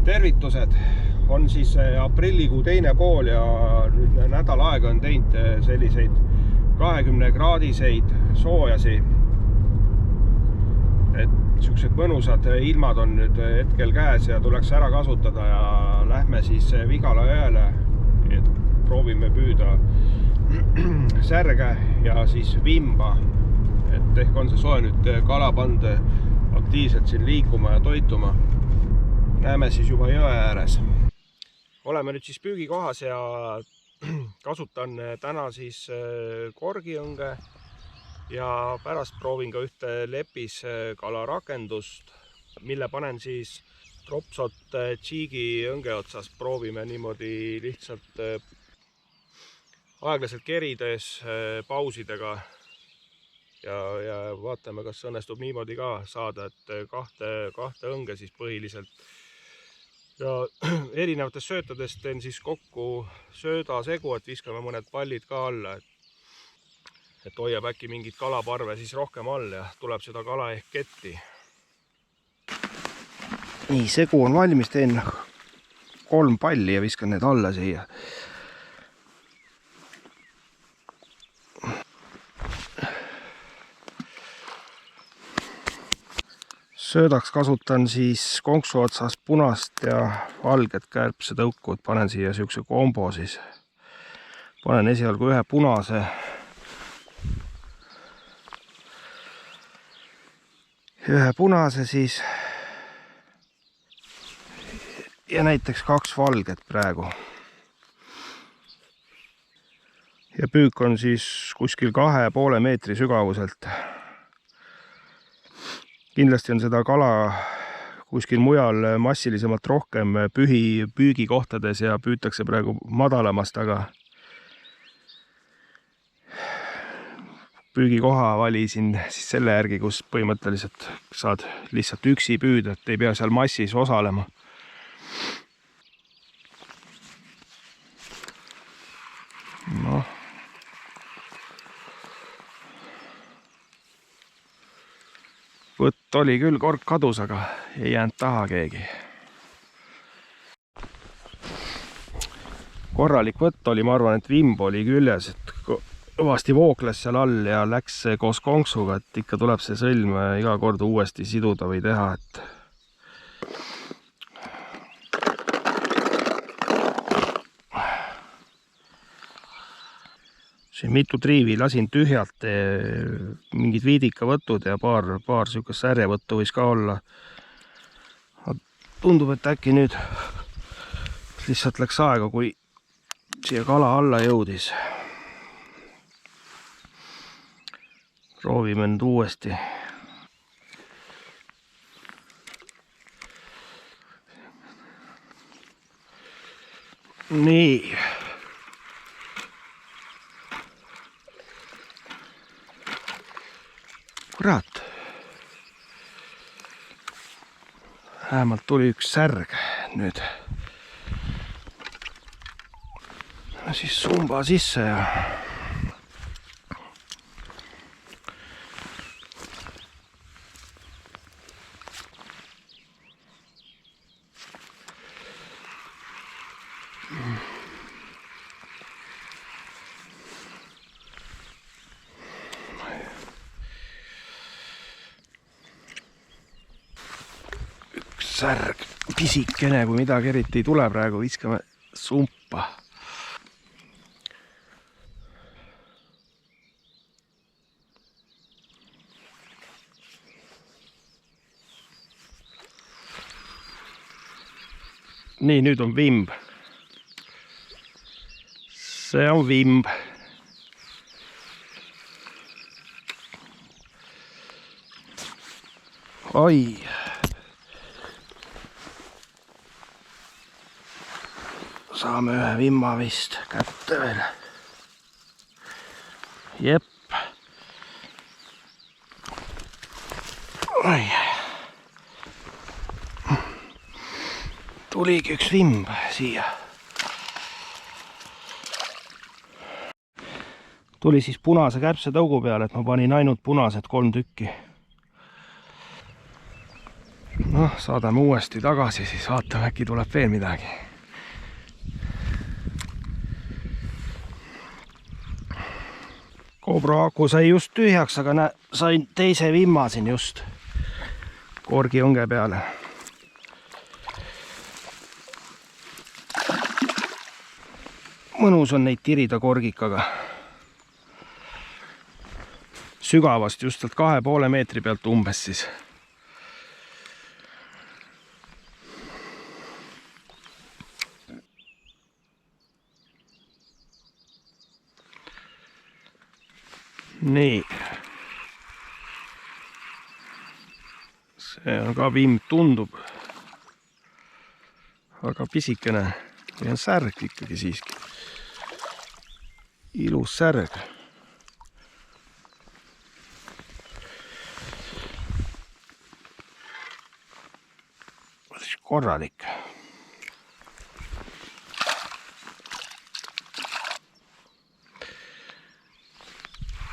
Tervitused, on siis aprillikuu teine pool ja nüüd nädal aega on teinud selliseid 20-kraadiseid soojasi. Et siuksed mõnusad ilmad on nüüd hetkel käes ja tuleks ära kasutada ja lähme siis Vigala jõele. Proovime püüda särge ja siis vimba. Et ehk on see soe nüüd kala panda aktiivselt siin liikuma ja toituma. Näeme siis juba jõe ääres. Oleme nüüd siis püügikohas ja kasutan täna siis korgiõnge ja pärast proovin ka ühte lepis kalarakendust, mille panen siis tropsot Tšiigi õnge otsas. Proovime niimoodi lihtsalt aeglaselt kerides pausidega ja vaatame, kas õnnestub niimoodi ka saada, et kahte õnge siis põhiliselt. Ja erinevatest söötadest teen siis kokku söödasegu, et viskame mõned pallid ka alla, et hoiab äkki mingit kalaparve siis rohkem all ja tuleb seda kala ehk ketti. Nii, segu on valmis, teen 3 palli ja viskan need alla siia. Söödaks kasutan siis konksu otsas punast ja valget kärbsetõuku, et panen siia siukse kombo siis. Panen esialgu ühe punase. Ühe punase siis. Ja näiteks 2 valget praegu. Ja püük on siis kuskil 2,5 meetri sügavuselt. Kindlasti on seda kala kuskil mujal massilisemalt rohkem püügikohtades ja püütakse praegu madalamast, aga püügikoha valisin siis selle järgi, kus põhimõtteliselt saad lihtsalt üksi püüda, et ei pea seal massis osalema. Noh. Võtt oli küll, kork kadus, aga ei jäänud taha keegi. Korralik võtt oli, ma arvan, et vimb oli küljes, et kõvasti voogles seal all ja läks koos konksuga, et ikka tuleb see sõlm iga kord uuesti siduda või teha, et siin mitu triivi lasin tühjalt, mingid viidikavõtud ja paar sihukest särjevõttu võis ka olla. Tundub, et äkki nüüd lihtsalt läks aega, kui siia kala alla jõudis. Proovime nüüd uuesti. Nii. Kurat. Vähemalt tuli üks särg nüüd. Siis sumba sisse ja särg, pisikene, kui midagi eriti ei tule praegu, viskame sumpa. Nii, nüüd on vimb. See on vimb. Oi. Saame ühe vimma vist kätte veel. Jep. Oi. Tuligi üks vimb siia. Tuli siis punase kärbsetõugu peale, et ma panin ainult punased 3 tükki. noh, saadame uuesti tagasi, siis vaatame, äkki tuleb veel midagi. GoPro aku sai just tühjaks, aga sain teise vimma siin just korgiõnge peale. Mõnus on neid tirida korgikaga. Sügavast just 2,5 meetri pealt umbes siis. Nii. See on ka vimm, tundub väga pisikene. Või on särg ikkagi siiski. Ilus särg. Korralik.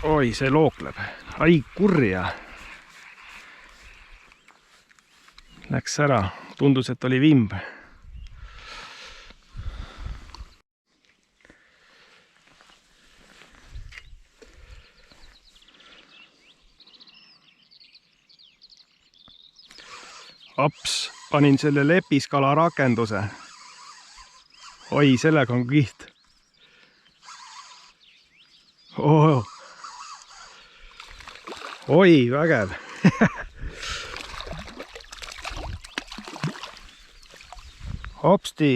Oi, see lookleb. Ai, kurja. Läks ära. Tundus, et oli vimb. Aps, panin selle lepiskala rakenduse. Oi, sellega on kiht. Oh. Oi, vägev. Hopsti.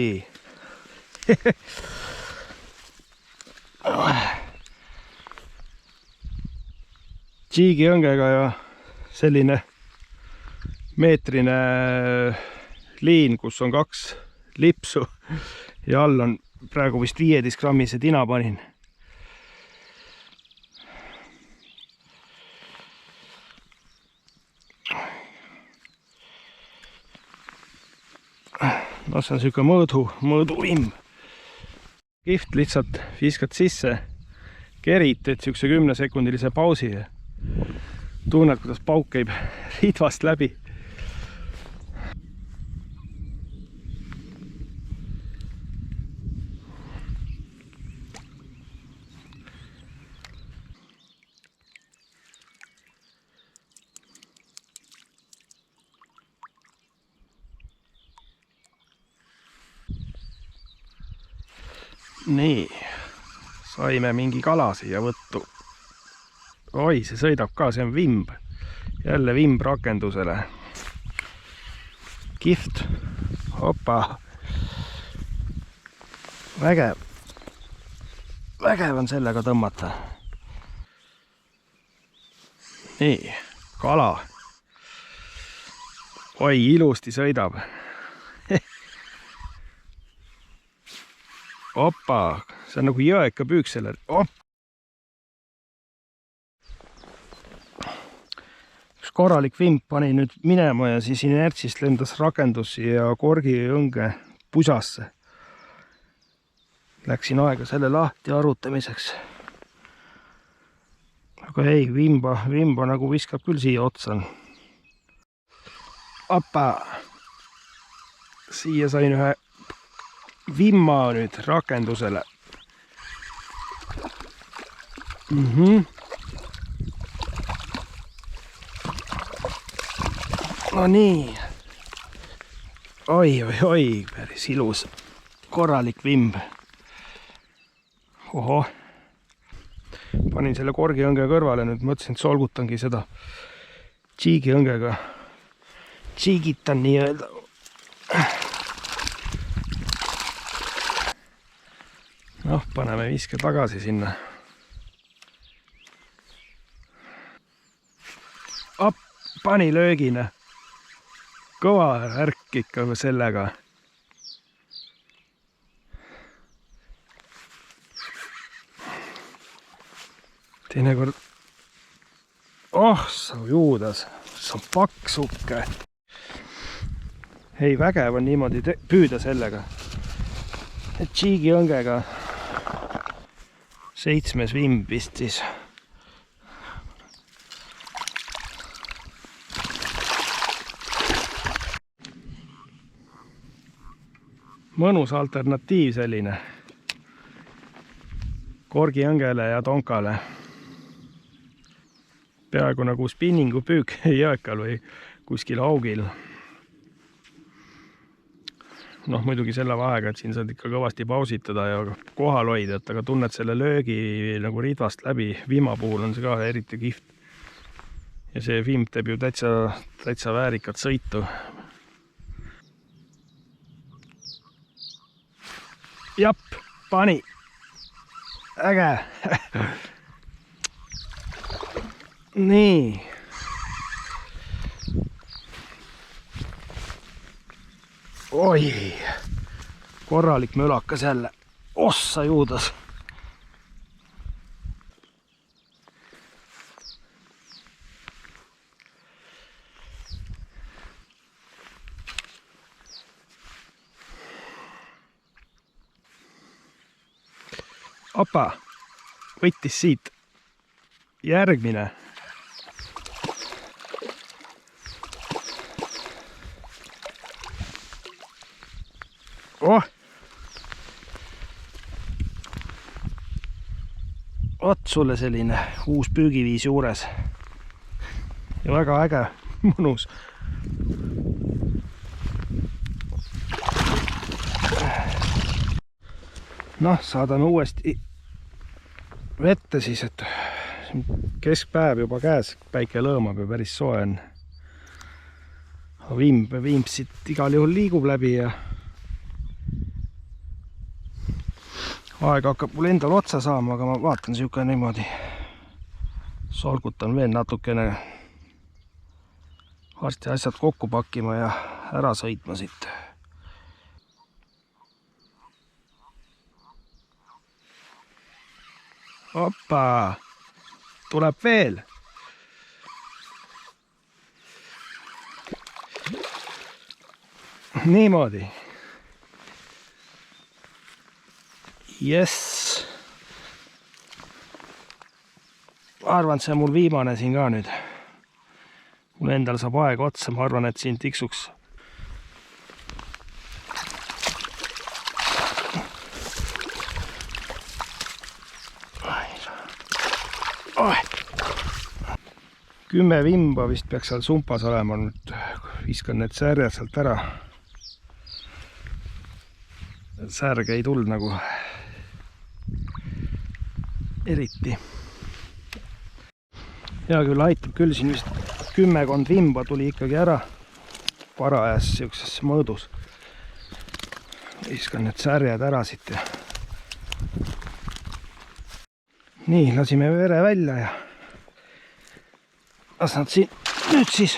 Jiigi-õngega ja selline meetrine liin, kus on 2 lipsu ja all on praegu vist 15 grammise tina panin. No see on siuke mõõduvimm. Kiht lihtsalt viskad sisse, kerid, teed siukse 10-sekundilise pausi ja tunned, kuidas pauk käib ritvast läbi. Nii, saime mingi kala siia võttu. Oi, see sõidab ka, see on vimb. Jälle vimb rakendusele. Kihvt. Opa. Vägev. Vägev on sellega tõmmata. Nii, kala. Oi, ilusti sõidab. Opa, see on nagu jõeka püük selle. Üks korralik vimp pani nüüd minema ja siis inertsist lendas rakendus ja korgiõnge pusasse. Läksin aega selle lahti arutamiseks. Aga ei, vimba nagu viskab küll siia otsa. Opa! Siia sain ühe vimma nüüd rakendusele. No nii. Oi, päris ilus. Korralik vimb. Oho. Panin selle korgiõnge kõrvale, nüüd mõtlesin, et solgutangi seda jiigi-õngega. Jiigitan nii öelda. Noh, paneme viske tagasi sinna. Pani löögina. Kõva värk ikka sellega. Teinekord... Oh, sa juudas. See on paksuke. Ei, vägev on niimoodi püüda sellega. Jiigi-õngega 7. vimb vist siis. mõnus alternatiiv selline korgiõngele ja tonkale. Peaaegu nagu spinningu püük jõekal või kuskil augil. Noh, muidugi selle vahega, et siin saad ikka kõvasti pausitada ja kohal hoida, aga tunned selle löögi nagu ridvast läbi. Vimma puhul on see ka eriti kihvt. Ja see vimb teeb ju täitsa väärikat sõitu. Jap, pani. Äge. Nii. Oi, korralik mölakas jälle. Ossa juudas. Opa, võttis siit. Järgmine. Oh! Oot sulle selline uus püügiviis juures. Ja väga äge, mõnus. Noh, saadame uuesti vette siis, et keskpäev juba käes, päike lõõmab ja päris soe on. Vimb siit igal juhul liigub läbi ja aeg hakkab mul endal otsa saama, aga ma vaatan siuke niimoodi. Solgutan veel natukene varsti asjad kokku pakkima ja ära sõitma siit. Oppa, tuleb veel. Niimoodi. Jess. Arvan, see on mul viimane siin ka nüüd. Mul endal saab aeg otsa, ma arvan, et siin tiksuks. Oh. 10 vimba vist peaks seal sumpas olema, nüüd viskan need särjad sealt ära. Särge ei tulnud nagu eriti. Hea küll aitab, küll siin vist 10 vimba tuli ikkagi ära parajas siukses mõõdus. Viskan need särjad ära siit ja nii, lasime vere välja ja las nad siin nüüd siis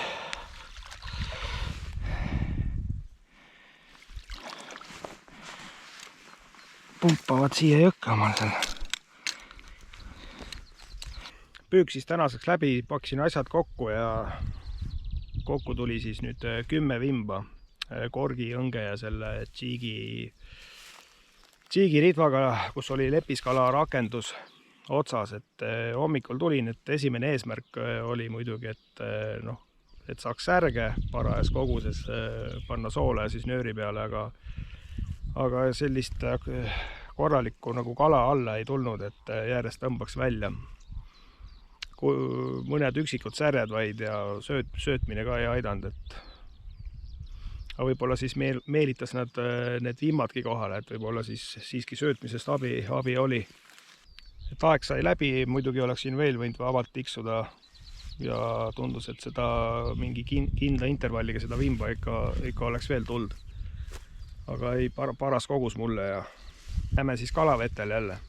pumpavad siia jõkka omal seal. Püük siis tänaseks läbi, paksin asjad kokku ja kokku tuli siis nüüd 10 vimba korgi, õnge ja selle Tšiigi ritvaga, kus oli lepiskala rakendus otsas, et hommikul tulin, et esimene eesmärk oli muidugi, et saaks särge parajas koguses panna soole ja siis nööri peale, aga sellist korralikku nagu kala alla ei tulnud, et järjest tõmbaks välja. Mõned üksikud särjad vaid ja söötmine ka ei aidanud, et võib-olla siis meelitas need vimmadki kohale, et võib-olla siis siiski söötmisest abi oli. Et aeg sai läbi, muidugi oleksin veel võinud vabalt tiksuda ja tundus, et seda mingi kindla intervalliga seda vimba ikka oleks veel tuld. Aga ei, paras kogus mulle ja lähme siis kalavetel jälle.